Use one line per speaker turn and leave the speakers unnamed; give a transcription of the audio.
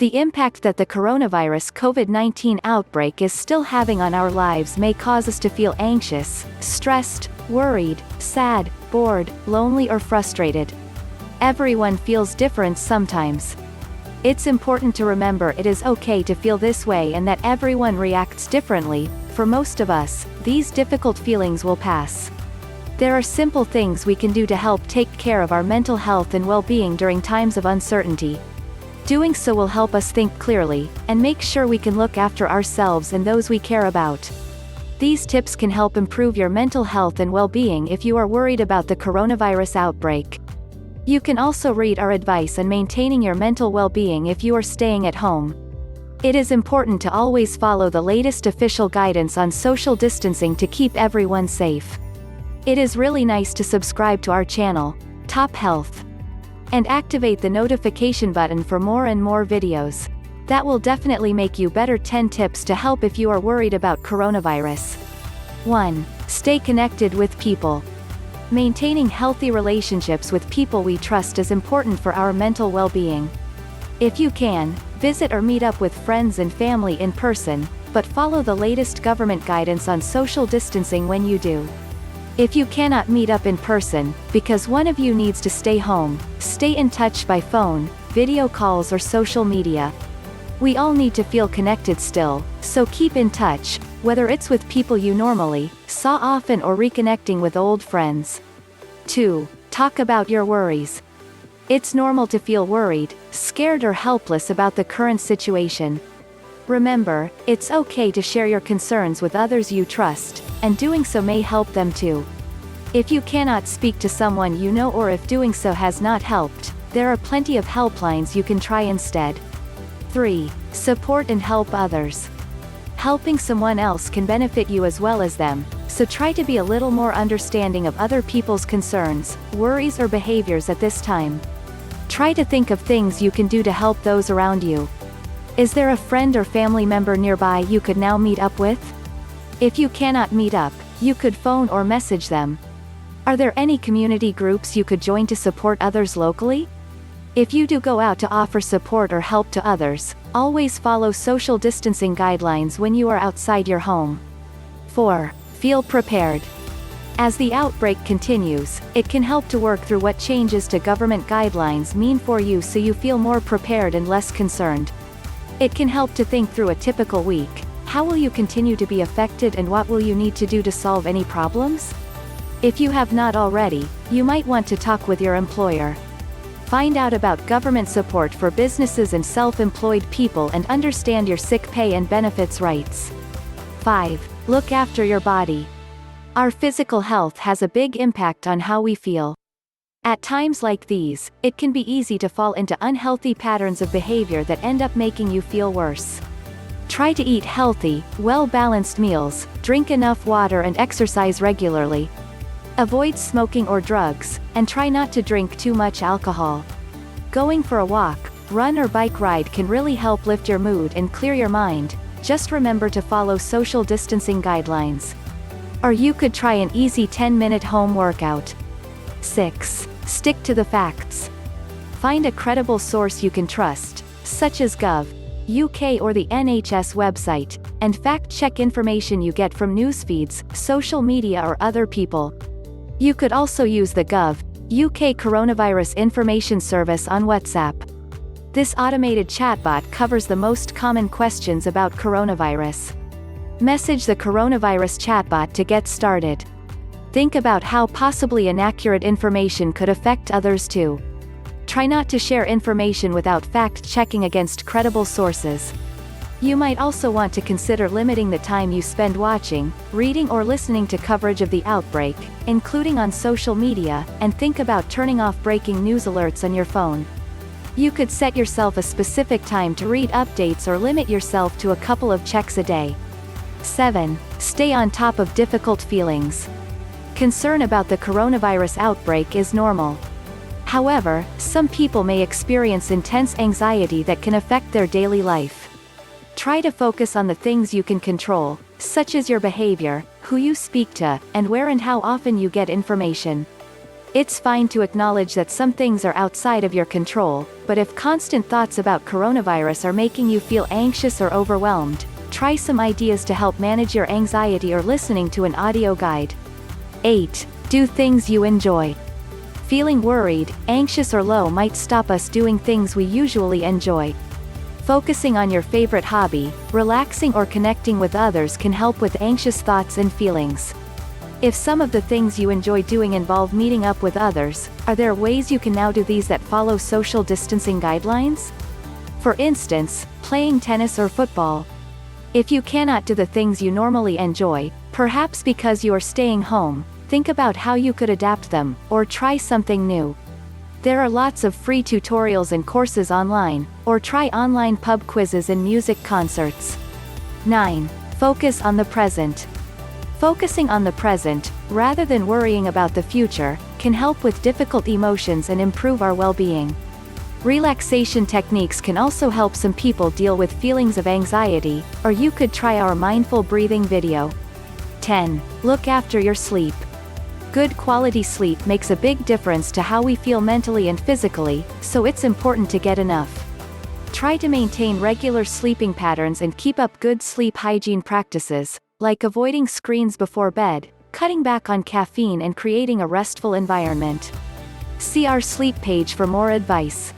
The impact that the coronavirus COVID-19 outbreak is still having on our lives may cause us to feel anxious, stressed, worried, sad, bored, lonely or frustrated. Everyone feels different sometimes. It's important to remember it is okay to feel this way and that everyone reacts differently. For most of us, these difficult feelings will pass. There are simple things we can do to help take care of our mental health and well-being during times of uncertainty. Doing so will help us think clearly, and make sure we can look after ourselves and those we care about. These tips can help improve your mental health and well-being if you are worried about the coronavirus outbreak. You can also read our advice on maintaining your mental well-being if you are staying at home. It is important to always follow the latest official guidance on social distancing to keep everyone safe. It is really nice to subscribe to our channel, Top Health, and activate the notification button for more and more videos. That will definitely make you better. 10 tips to help if you are worried about coronavirus. 1. Stay connected with people. Maintaining healthy relationships with people we trust is important for our mental well-being. If you can, visit or meet up with friends and family in person, but follow the latest government guidance on social distancing when you do. If you cannot meet up in person, because one of you needs to stay home, stay in touch by phone, video calls or social media. We all need to feel connected still, so keep in touch, whether it's with people you normally saw often or reconnecting with old friends. 2. Talk about your worries. It's normal to feel worried, scared or helpless about the current situation. Remember, it's okay to share your concerns with others you trust, and doing so may help them too. If you cannot speak to someone you know or if doing so has not helped, there are plenty of helplines you can try instead. 3. Support and help others. Helping someone else can benefit you as well as them, so try to be a little more understanding of other people's concerns, worries or behaviors at this time. Try to think of things you can do to help those around you. Is there a friend or family member nearby you could now meet up with? If you cannot meet up, you could phone or message them. Are there any community groups you could join to support others locally? If you do go out to offer support or help to others, always follow social distancing guidelines when you are outside your home. 4. Feel prepared. As the outbreak continues, it can help to work through what changes to government guidelines mean for you so you feel more prepared and less concerned. It can help to think through a typical week. How will you continue to be affected and what will you need to do to solve any problems? If you have not already, you might want to talk with your employer. Find out about government support for businesses and self-employed people and understand your sick pay and benefits rights. 5. Look after your body. Our physical health has a big impact on how we feel. At times like these, it can be easy to fall into unhealthy patterns of behavior that end up making you feel worse. Try to eat healthy, well-balanced meals, drink enough water and exercise regularly. Avoid smoking or drugs, and try not to drink too much alcohol. Going for a walk, run or bike ride can really help lift your mood and clear your mind. Just remember to follow social distancing guidelines. Or you could try an easy 10-minute home workout. 6. Stick to the facts. Find a credible source you can trust, such as Gov.uk or the NHS website, and fact-check information you get from news feeds, social media or other people. You could also use the Gov.uk Coronavirus Information Service on WhatsApp. This automated chatbot covers the most common questions about coronavirus. Message the coronavirus chatbot to get started. Think about how possibly inaccurate information could affect others too. Try not to share information without fact-checking against credible sources. You might also want to consider limiting the time you spend watching, reading or listening to coverage of the outbreak, including on social media, and think about turning off breaking news alerts on your phone. You could set yourself a specific time to read updates or limit yourself to a couple of checks a day. 7. Stay on top of difficult feelings. Concern about the coronavirus outbreak is normal. However, some people may experience intense anxiety that can affect their daily life. Try to focus on the things you can control, such as your behavior, who you speak to, and where and how often you get information. It's fine to acknowledge that some things are outside of your control, but if constant thoughts about coronavirus are making you feel anxious or overwhelmed, try some ideas to help manage your anxiety or listening to an audio guide. 8. Do things you enjoy. Feeling worried, anxious or low might stop us doing things we usually enjoy. Focusing on your favorite hobby, relaxing or connecting with others can help with anxious thoughts and feelings. If some of the things you enjoy doing involve meeting up with others, are there ways you can now do these that follow social distancing guidelines? For instance, playing tennis or football. If you cannot do the things you normally enjoy, perhaps because you are staying home, think about how you could adapt them, or try something new. There are lots of free tutorials and courses online, or try online pub quizzes and music concerts. 9. Focus on the present. Focusing on the present, rather than worrying about the future, can help with difficult emotions and improve our well-being. Relaxation techniques can also help some people deal with feelings of anxiety, or you could try our mindful breathing video. 10. Look after your sleep. Good quality sleep makes a big difference to how we feel mentally and physically, so it's important to get enough. Try to maintain regular sleeping patterns and keep up good sleep hygiene practices, like avoiding screens before bed, cutting back on caffeine and creating a restful environment. See our sleep page for more advice.